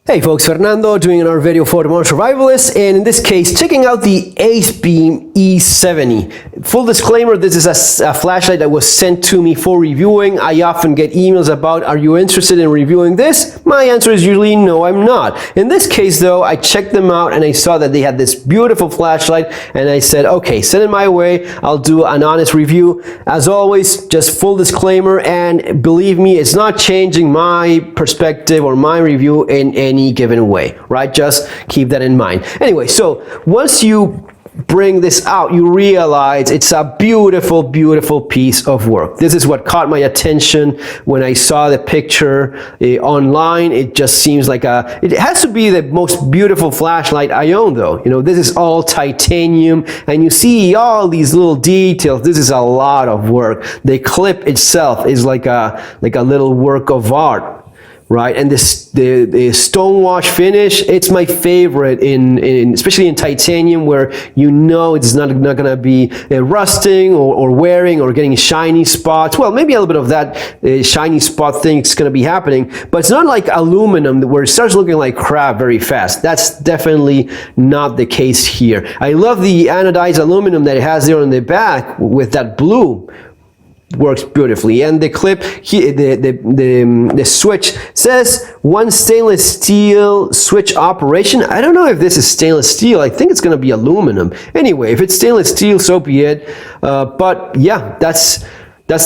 Hey folks, Fernando doing another video for the Modern Survivalist, and in this case checking out the Acebeam E70. Full disclaimer, this is a flashlight that was sent to me for reviewing. I often get emails about, are you interested in reviewing this? My answer is usually no, I'm not. In this case though, I checked them out and I saw that they had this beautiful flashlight and I said, okay, send it my way, I'll do an honest review. As always, just full disclaimer, and believe me, it's not changing my perspective or my review in any given way, right? Just keep that in mind. Anyway, so once you bring this out, you realize it's a beautiful, beautiful piece of work. This is what caught my attention when I saw the picture online. It just seems like it has to be the most beautiful flashlight I own though. You know, this is all titanium and you see all these little details. This is a lot of work. The clip itself is like a little work of art. Right, and the stonewash finish, it's my favorite especially in titanium, where you know it's not gonna be rusting or wearing or getting shiny spots. Well, maybe a little bit of that shiny spot thing is gonna be happening, but it's not like aluminum where it starts looking like crap very fast. That's definitely not the case here. I love the anodized aluminum that it has there on the back with that blue. Works beautifully, and the clip here, the switch says one stainless steel switch operation. I don't know if this is stainless steel. I think it's going to be aluminum. Anyway, if it's stainless steel, so be it. But yeah, that's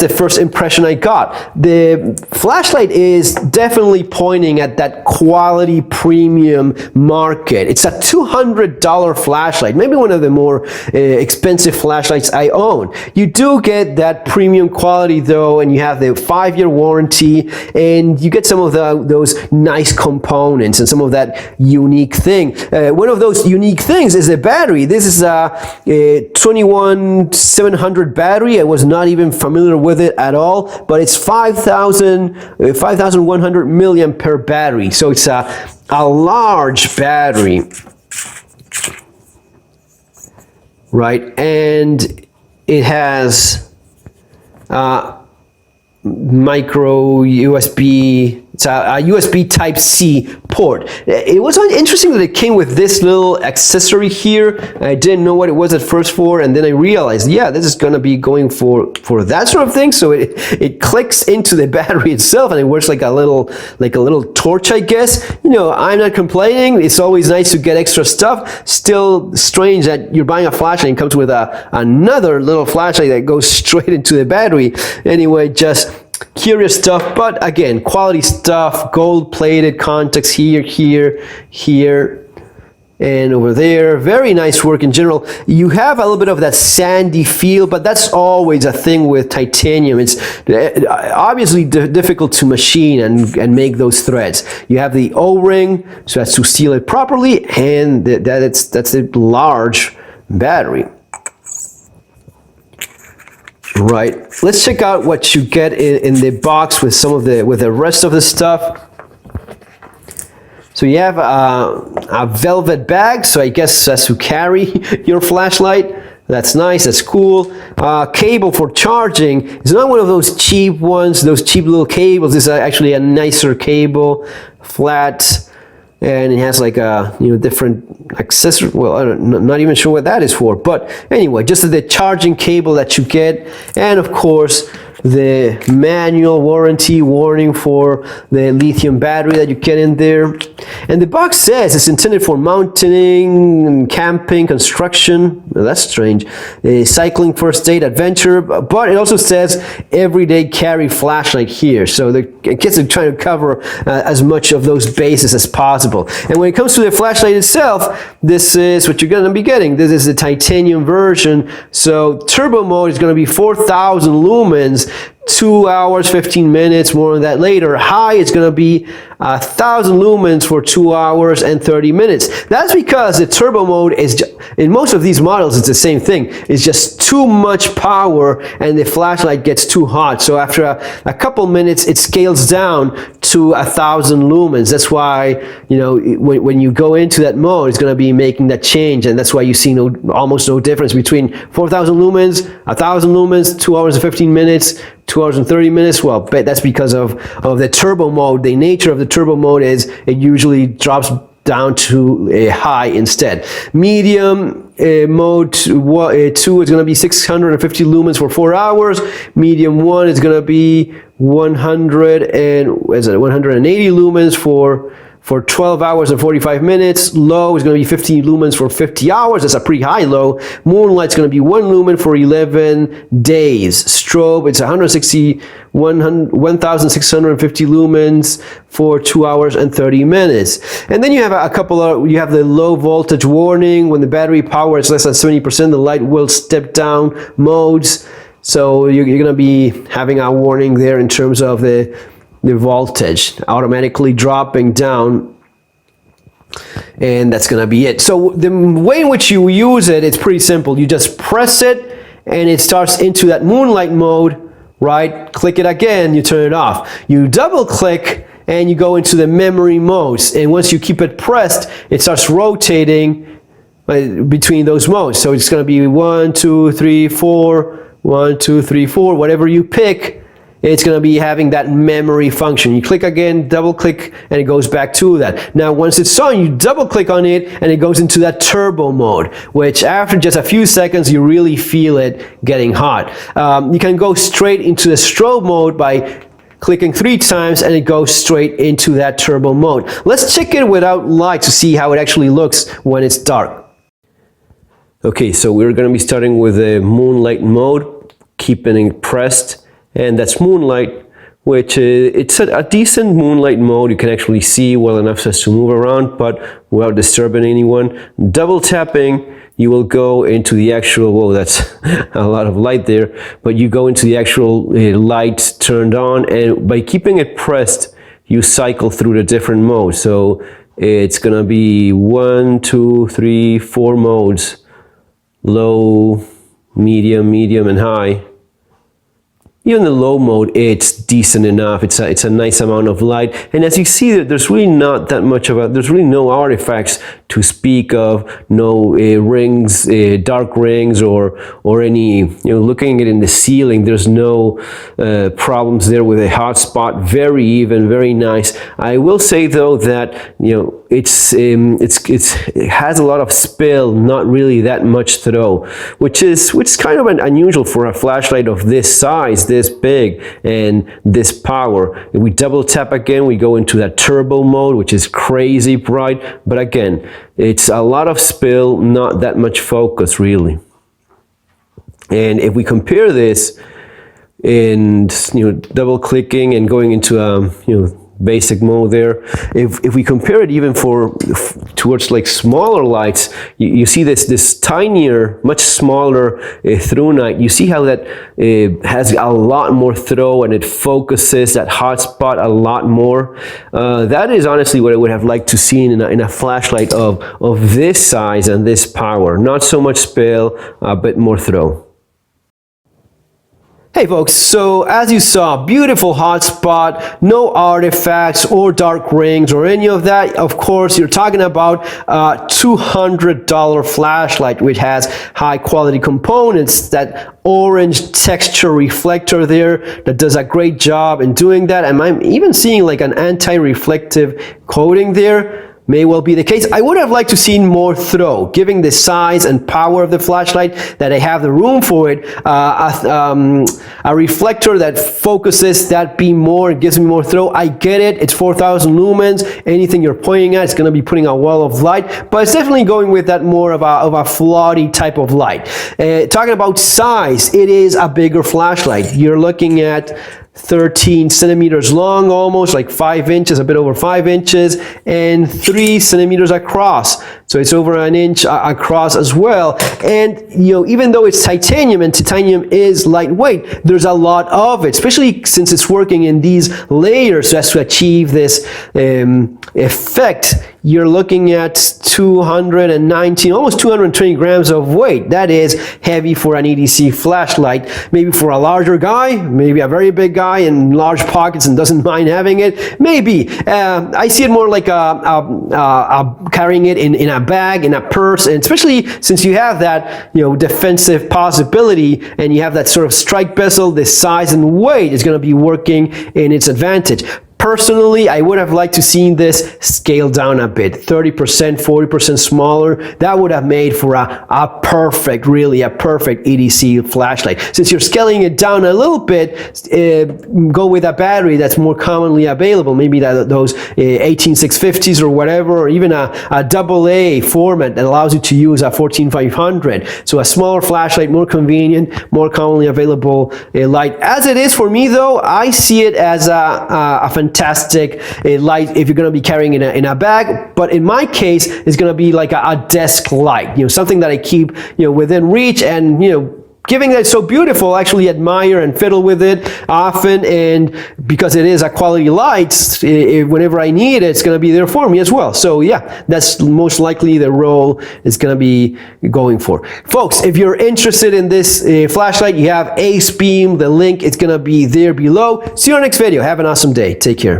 the first impression I got. The flashlight is definitely pointing at that quality premium market. It's a $200 flashlight, maybe one of the more expensive flashlights I own. You do get that premium quality though, and you have the 5-year warranty, and you get some of those nice components and some of that unique thing. One of those unique things is the battery. This is a 21700 battery. I was not even familiar with it at all, but it's 5100 milliampere battery, so it's a large battery, right? And it has micro USB. It's a USB Type-C port. It was interesting that it came with this little accessory here. I didn't know what it was at first for, and then I realized, yeah, this is gonna be going for that sort of thing. So it clicks into the battery itself, and it works like a little torch, I guess. You know, I'm not complaining. It's always nice to get extra stuff. Still strange that you're buying a flashlight and it comes with another little flashlight that goes straight into the battery. Anyway, just curious stuff, but again, quality stuff. Gold-plated contacts here, and over there. Very nice work in general. You have a little bit of that sandy feel, but that's always a thing with titanium. It's obviously difficult to machine and make those threads. You have the O-ring, so that's to seal it properly, and that's a large battery. Right, let's check out what you get in the box with the rest of the stuff. So you have a velvet bag, so I guess that's to carry your flashlight. That's nice, that's cool. Cable for charging. It's not one of those cheap ones, those cheap little cables. This is actually a nicer cable, flat. And it has like a different accessory. Well, I'm not even sure what that is for, but anyway, just the charging cable that you get, and of course the manual warranty warning for the lithium battery that you get in there. And the box says it's intended for mounting, camping, construction. Well, that's strange. Cycling, first aid, adventure. But it also says everyday carry flashlight here. So I guess they're trying to cover as much of those bases as possible. And when it comes to the flashlight itself, this is what you're going to be getting. This is the titanium version. So turbo mode is going to be 4,000 lumens. 2 hours, 15 minutes, more on that later. High is going to be 1,000 lumens for 2 hours and 30 minutes. That's because the turbo mode is, in most of these models, it's the same thing. It's just too much power and the flashlight gets too hot. So after a couple minutes, it scales down to 1,000 lumens. That's why, you know, when you go into that mode, it's going to be making that change, and that's why you see almost no difference between 4,000 lumens, 1,000 lumens, 2 hours and 15 minutes, 2 hours and 30 minutes. Well, that's because of the turbo mode. The nature of the turbo mode is it usually drops down to a high instead. Medium mode 2 is going to be 650 lumens for 4 hours. Medium 1 is going to be 180 lumens for 12 hours and 45 minutes. Low is going to be 15 lumens for 50 hours. That's a pretty high low. Moonlight's going to be 1 lumen for 11 days. Strobe, it's 1,650 lumens for 2 hours and 30 minutes. And then you have you have the low voltage warning. When the battery power is less than 70%, the light will step down modes. So you're going to be having a warning there in terms of the voltage automatically dropping down, and that's going to be it. So the way in which you use it, it's pretty simple. You just press it and it starts into that moonlight mode, right? Click it again, you turn it off. You double click and you go into the memory modes, and once you keep it pressed, it starts rotating between those modes. So it's going to be 1, 2, 3, 4, 1, 2, 3, 4, whatever you pick. It's going to be having that memory function. You click again, double click, and it goes back to that. Now, once it's on, you double click on it, and it goes into that turbo mode, which after just a few seconds, you really feel it getting hot. You can go straight into the strobe mode by clicking 3 times, and it goes straight into that turbo mode. Let's check it without light to see how it actually looks when it's dark. Okay, so we're going to be starting with the moonlight mode, keeping it pressed. And that's moonlight, which it's a decent moonlight mode. You can actually see well enough so as to move around, but without disturbing anyone. Double tapping, you will go into the actual, whoa, that's a lot of light there, but you go into the actual light turned on, and by keeping it pressed, you cycle through the different modes. So it's gonna be 1, 2, 3, 4 modes: low, medium, medium, and high. Even the low mode, it's decent enough. It's a nice amount of light, and as you see, there's really not that much of there's really no artifacts to speak of, no rings, dark rings, or any, you know, looking at it in the ceiling, there's no problems there with a hotspot. Very even, very nice. I will say though that, you know, it has a lot of spill, not really that much throw, which is kind of unusual for a flashlight of this size, this big, and this power. If we double tap again, we go into that turbo mode, which is crazy bright, but again, it's a lot of spill, not that much focus really. And if we compare this, and, you know, double clicking and going into you know, basic mode there, if we compare it even towards like smaller lights, you see this tinier, much smaller through night. You see how that has a lot more throw, and it focuses that hot spot a lot more. That is honestly what I would have liked to see in a flashlight of this size and this power. Not so much spill, a bit more throw. Hey folks, so as you saw, beautiful hotspot, no artifacts or dark rings or any of that. Of course, you're talking about a $200 flashlight which has high quality components, that orange texture reflector there that does a great job in doing that, and I'm even seeing like an anti-reflective coating there. May well be the case. I would have liked to see more throw, given the size and power of the flashlight, that I have the room for it. A reflector that focuses that beam more, gives me more throw. I get it. It's 4,000 lumens. Anything you're pointing at, it's going to be putting a wall of light. But it's definitely going with that more of a floaty type of light. Talking about size, it is a bigger flashlight. You're looking at 13 centimeters long, almost like 5 inches, a bit over 5 inches, and 3 centimeters across. So it's over an inch across as well. And, you know, even though it's titanium, and titanium is lightweight, there's a lot of it, especially since it's working in these layers. So as to achieve this effect, you're looking at 219, almost 220 grams of weight. That is heavy for an EDC flashlight. Maybe for a larger guy, maybe a very big guy in large pockets and doesn't mind having it, maybe. I see it more like carrying it in a bag, in a purse, and especially since you have that, you know, defensive possibility and you have that sort of strike bezel, the size and weight is going to be working in its advantage. Personally, I would have liked to see this scaled down a bit, 30%, 40% smaller. That would have made for a perfect, really a perfect EDC flashlight. Since you're scaling it down a little bit, go with a battery that's more commonly available, maybe those 18650s or whatever, or even a AA format that allows you to use a 14500. So a smaller flashlight, more convenient, more commonly available light. As it is for me though, I see it as a fantastic light if you're going to be carrying it in a bag, but in my case it's going to be like a desk light, you know, something that I keep, you know, within reach, and you know, giving that so beautiful, I actually admire and fiddle with it often, and because it is a quality light, whenever I need it, it's going to be there for me as well. So yeah, that's most likely the role it's going to be going for. Folks, if you're interested in this flashlight, you have Acebeam, the link is going to be there below. See you in our next video. Have an awesome day. Take care.